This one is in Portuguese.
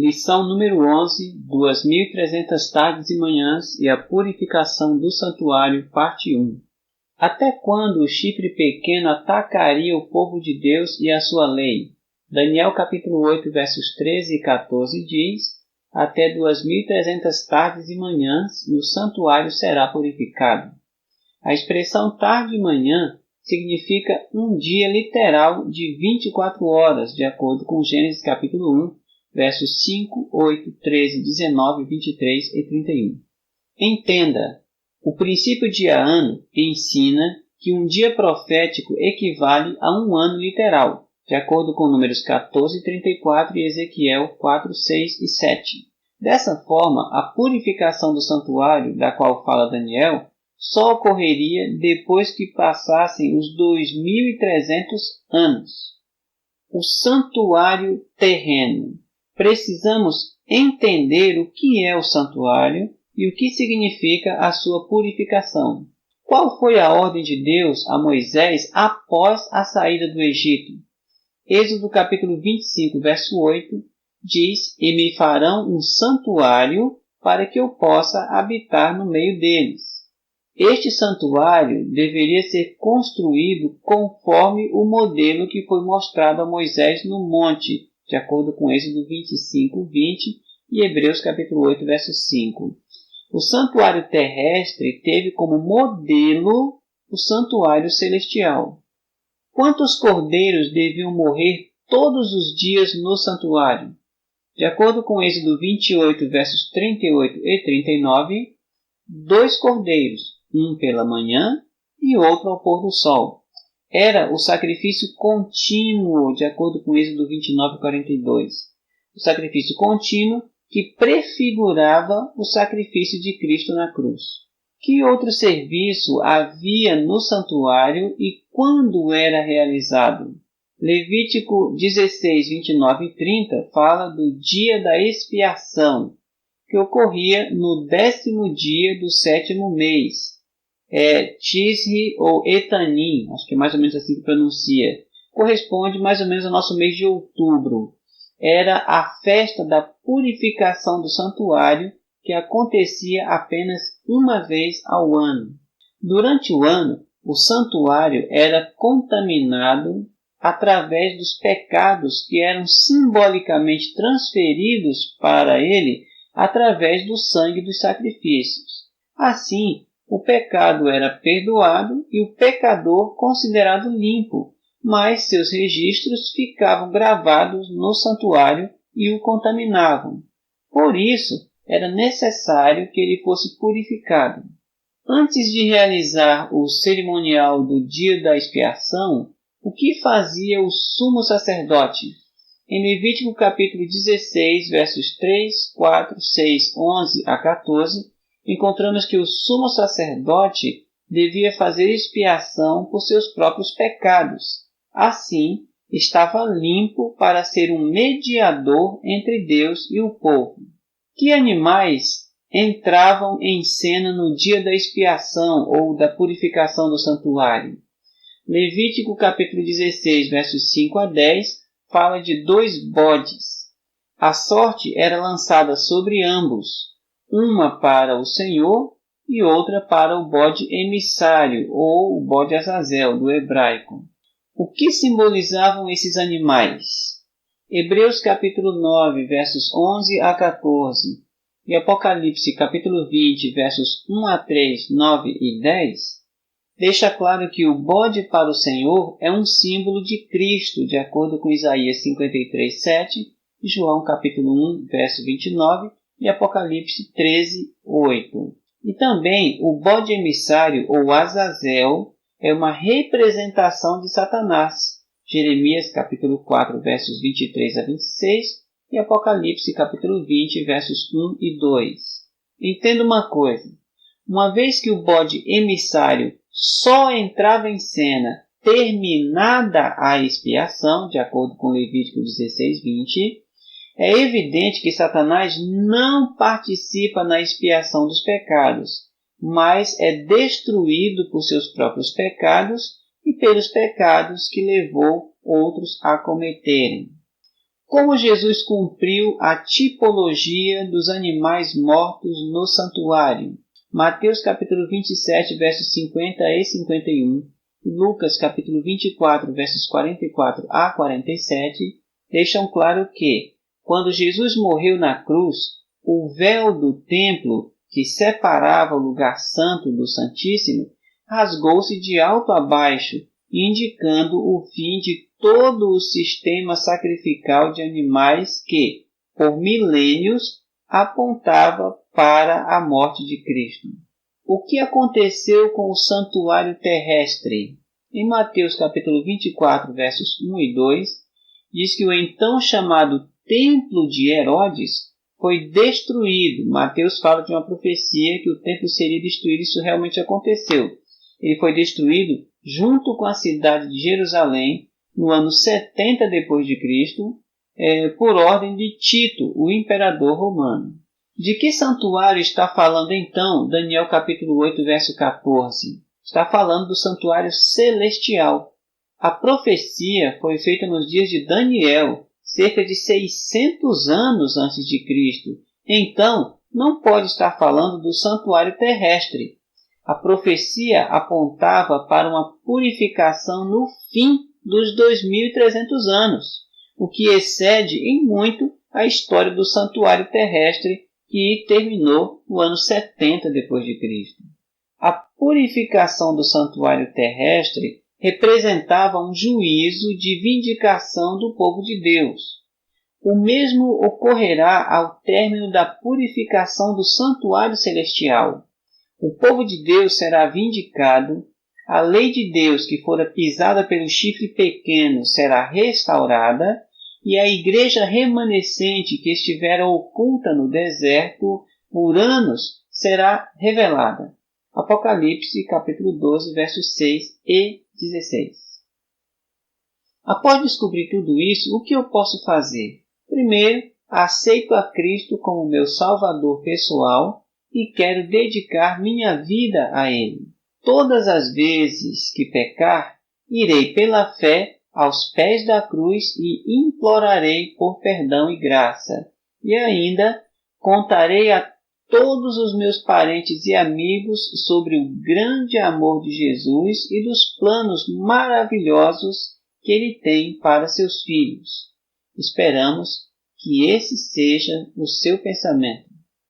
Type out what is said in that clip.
Lição número 11, 2300 tardes e manhãs e a purificação do santuário, parte 1. Até quando o chifre pequeno atacaria o povo de Deus e a sua lei? Daniel capítulo 8, versos 13 e 14 diz: até 2300 tardes e manhãs e o santuário será purificado. A expressão tarde e manhã significa um dia literal de 24 horas, de acordo com Gênesis capítulo 1, versos 5, 8, 13, 19, 23 e 31. Entenda, o princípio dia-ano ensina que um dia profético equivale a um ano literal, de acordo com Números 14, 34 e Ezequiel 4, 6 e 7. Dessa forma, a purificação do santuário, da qual fala Daniel, só ocorreria depois que passassem os 2300 anos. O santuário terreno. Precisamos entender o que é o santuário e o que significa a sua purificação. Qual foi a ordem de Deus a Moisés após a saída do Egito? Êxodo capítulo 25, verso 8, diz: e me farão um santuário para que eu possa habitar no meio deles. Este santuário deveria ser construído conforme o modelo que foi mostrado a Moisés no monte, de acordo com Êxodo 25, 20 e Hebreus capítulo 8, verso 5. O santuário terrestre teve como modelo o santuário celestial. Quantos cordeiros deviam morrer todos os dias no santuário? De acordo com Êxodo 28, versos 38 e 39, 2 cordeiros, um pela manhã e outro ao pôr do sol. Era o sacrifício contínuo, de acordo com Êxodo 29, 42. O sacrifício contínuo que prefigurava o sacrifício de Cristo na cruz. Que outro serviço havia no santuário e quando era realizado? Levítico 16, 29 e 30 fala do dia da expiação, que ocorria no 10º dia do 7º mês. Tisri ou Etanim, acho que é mais ou menos assim que pronuncia, corresponde mais ou menos ao nosso mês de outubro. Era a festa da purificação do santuário que acontecia apenas uma vez ao ano. Durante o ano, o santuário era contaminado através dos pecados que eram simbolicamente transferidos para ele através do sangue dos sacrifícios. Assim, o pecado era perdoado e o pecador considerado limpo, mas seus registros ficavam gravados no santuário e o contaminavam. Por isso, era necessário que ele fosse purificado. Antes de realizar o cerimonial do dia da expiação, o que fazia o sumo sacerdote? Em Levítico capítulo 16, versos 3, 4, 6, 11 a 14, encontramos que o sumo sacerdote devia fazer expiação por seus próprios pecados. Assim, estava limpo para ser um mediador entre Deus e o povo. Que animais entravam em cena no dia da expiação ou da purificação do santuário? Levítico capítulo 16, versos 5 a 10, fala de 2 bodes. A sorte era lançada sobre ambos, uma para o Senhor e outra para o bode emissário, ou o bode Azazel, do hebraico. O que simbolizavam esses animais? Hebreus capítulo 9, versos 11 a 14, e Apocalipse capítulo 20, versos 1 a 3, 9 e 10, deixa claro que o bode para o Senhor é um símbolo de Cristo, de acordo com Isaías 53, 7, João capítulo 1, verso 29, e Apocalipse 13, 8. E também o bode emissário, ou Azazel, é uma representação de Satanás. Jeremias capítulo 4, versos 23 a 26 e Apocalipse capítulo 20, versos 1 e 2. Entenda uma coisa. Uma vez que o bode emissário só entrava em cena terminada a expiação, de acordo com Levítico 16, 20, é evidente que Satanás não participa na expiação dos pecados, mas é destruído por seus próprios pecados e pelos pecados que levou outros a cometerem. Como Jesus cumpriu a tipologia dos animais mortos no santuário? Mateus capítulo 27, versos 50 e 51, Lucas capítulo 24, versos 44 a 47, deixam claro que, quando Jesus morreu na cruz, o véu do templo que separava o lugar santo do Santíssimo rasgou-se de alto a baixo, indicando o fim de todo o sistema sacrificial de animais que, por milênios, apontava para a morte de Cristo. O que aconteceu com o santuário terrestre? Em Mateus capítulo 24, versos 1 e 2, diz que o então chamado Templo de Herodes foi destruído. Mateus fala de uma profecia que o templo seria destruído. Isso realmente aconteceu. Ele foi destruído junto com a cidade de Jerusalém no ano 70 depois de Cristo, por ordem de Tito, o imperador romano. De que santuário está falando então Daniel capítulo 8, verso 14? Está falando do santuário celestial. A profecia foi feita nos dias de Daniel, cerca de 600 anos antes de Cristo. Então, não pode estar falando do santuário terrestre. A profecia apontava para uma purificação no fim dos 2.300 anos, o que excede em muito a história do santuário terrestre, que terminou no ano 70 depois de Cristo. A purificação do santuário terrestre representava um juízo de vindicação do povo de Deus. O mesmo ocorrerá ao término da purificação do santuário celestial. O povo de Deus será vindicado, a lei de Deus que fora pisada pelo chifre pequeno será restaurada, e a igreja remanescente que estivera oculta no deserto por anos será revelada. Apocalipse capítulo 12, versos 6 e 16. Após descobrir tudo isso, o que eu posso fazer? Primeiro, aceito a Cristo como meu Salvador pessoal e quero dedicar minha vida a Ele. Todas as vezes que pecar, irei pela fé aos pés da cruz e implorarei por perdão e graça. E ainda contarei a todos os meus parentes e amigos sobre o grande amor de Jesus e dos planos maravilhosos que Ele tem para seus filhos. Esperamos que esse seja o seu pensamento.